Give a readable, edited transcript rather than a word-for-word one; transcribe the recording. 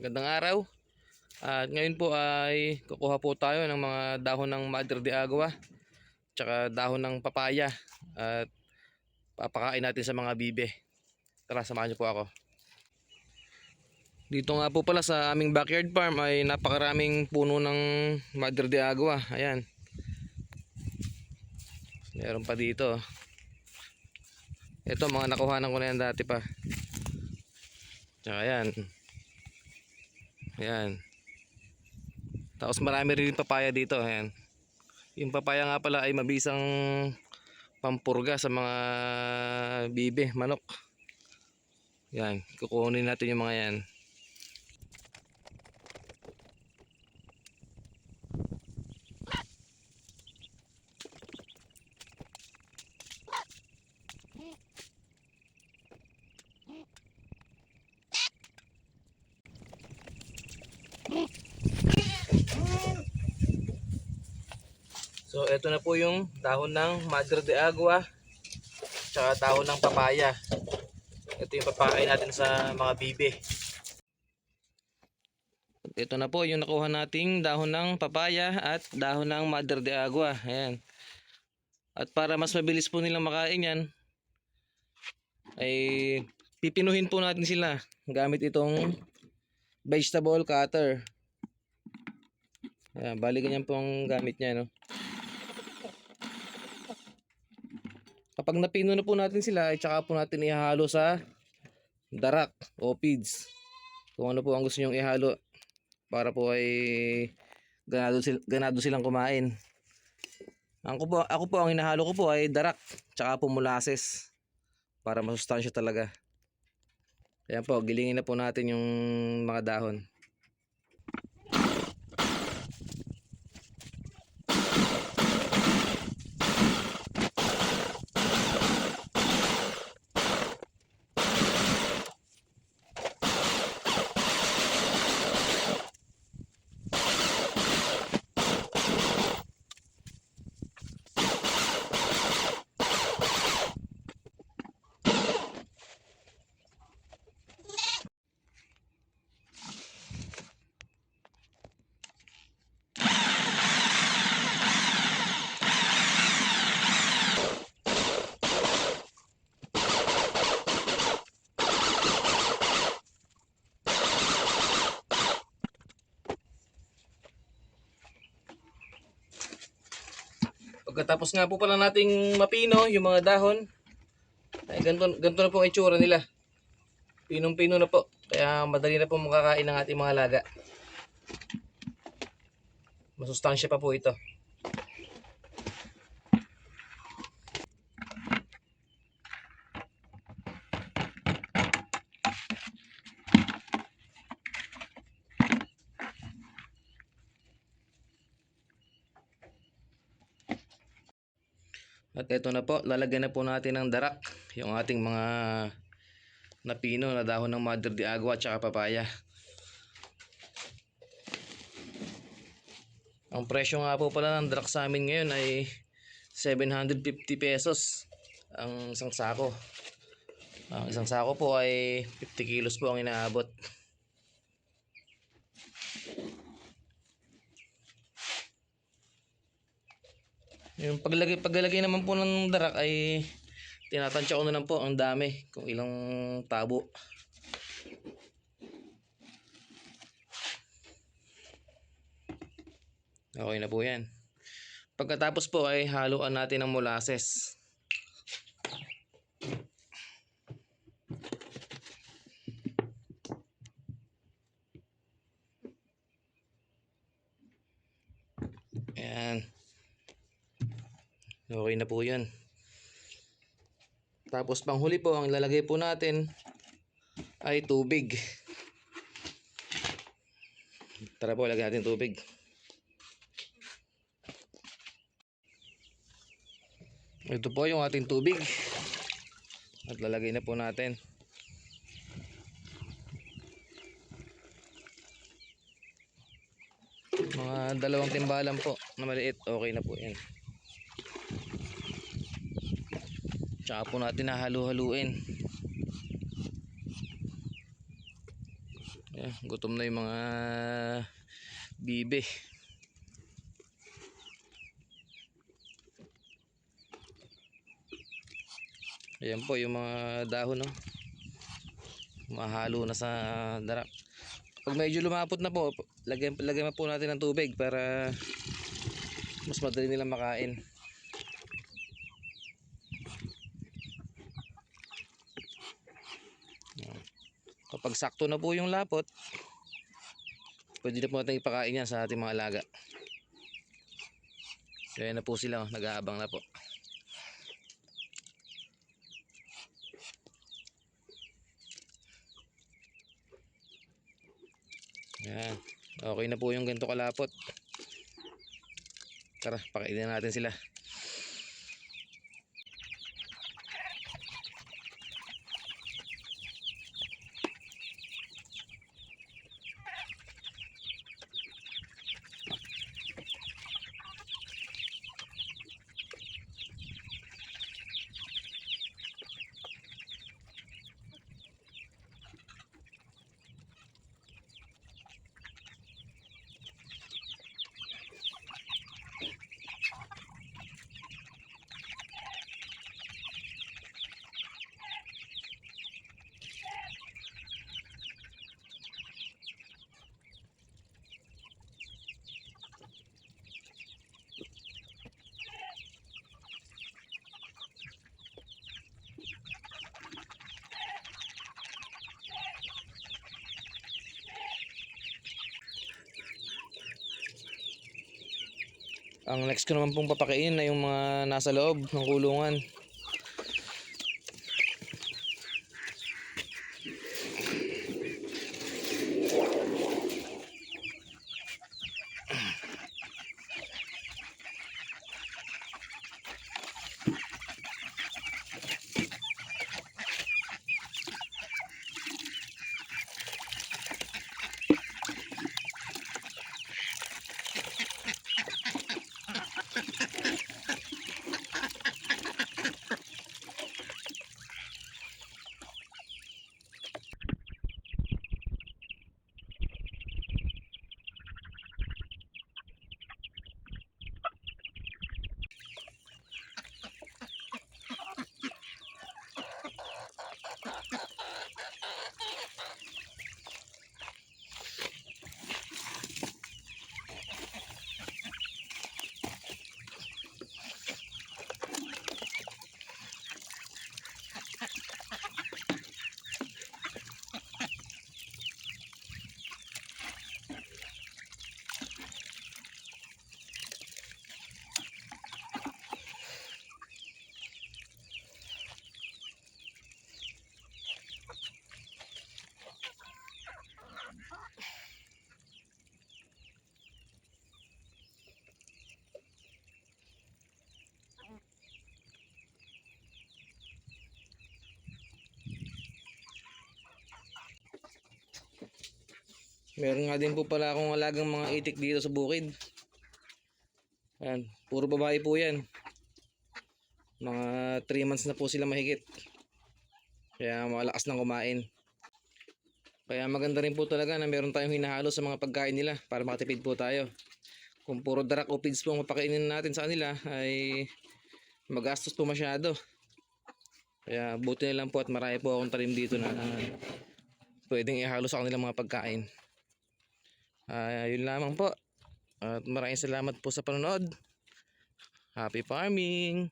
Magandang araw. At ngayon po ay kukuha po tayo ng mga dahon ng Madre de Agua tsaka dahon ng papaya at papakain natin sa mga bibe. Tara, samahan niyo po ako. Dito nga po pala sa aming backyard farm ay napakaraming puno ng Madre de Agua. Ayan. Meron pa dito. Ito mga nakuhanan ko na yan dati pa. Tsaka ayan. Ayan. Tapos marami rin papaya dito. Ayan. Yung papaya nga pala ay mabisang pampurga sa mga bibe, manok. Yan, kukunin natin yung mga yan. So ito na po yung dahon ng Madre de Agua tsaka dahon ng papaya. Ito yung papakain natin sa mga bibe. Ito na po yung nakuha nating dahon ng papaya at dahon ng Madre de Agua. Ayan. At para mas mabilis po nilang makain yan, ay pipinuhin po natin sila gamit itong vegetable cutter. Ayan, bali ganyan po ang gamit niya, no? Kapag napino na po natin sila, ay tsaka po natin ihalo sa darak o feeds. Kung ano po ang gusto nyong ihalo para po ay ganado silang kumain. Ako po ang hinahalo ko po ay darak tsaka po molasses para masustansya talaga. Ayan po, gilingin na po natin yung mga dahon. Pagkatapos nga po pala nating mapino yung mga dahon, ay ganito na po ang itsura nila. Pinong-pino na po. Kaya madali na po makakain ng ating mga alaga. Masustansya pa po ito. At ito na po, lalagyan na po natin ng darak yung ating mga napino na dahon ng Madre de Agua at saka papaya. Ang presyo nga po pala ng darak sa amin ngayon ay 750 pesos ang isang sako. Ang isang sako po ay 50 kilos po ang inaabot. Yung paglalagay naman po ng darak ay tinatansya ko na lang po ang dami, kung ilang tabo. Okay na po yan. Pagkatapos po ay haluan natin ng molasses. Ayan. Okay na po yun. Tapos panghuli po, ang ilalagay po natin ay tubig. Tara po, lagyan natin tubig. Ito po yung ating tubig. At lalagay na po natin. Mga 2 timbalan po na maliit, okay na po yan. Tsaka po natin halu-haluin. Gutom na yung mga bibe. Ayan po yung mga dahon, no? Mahalo na sa darak. Pag medyo lumapot na po, lagyan po natin ng tubig para mas madali nilang makain. Kapag sakto na po yung lapot, pwede na po natin ipakain yan sa ating mga alaga. Kaya na po sila, nag-aabang na po. Yan. Okay na po yung ganito kalapot. Tara, pakainin natin sila. Ang next ko naman pong papakainin na yung mga nasa loob ng kulungan. Meron nga din po pala akong alagang mga itik dito sa bukid. Ayan, puro babae po yan. Mga 3 months na po sila mahigit. Kaya malakas nang kumain. Kaya maganda rin po talaga na meron tayong hinahalo sa mga pagkain nila para makatipid po tayo. Kung puro darak o feeds po ang mapakainin natin sa kanila ay magastos po masyado. Kaya buti na lang po at marami po akong talim dito na pwedeng ihalo sa kanilang mga pagkain. Yun lamang po. At maraming salamat po sa panonood. Happy farming!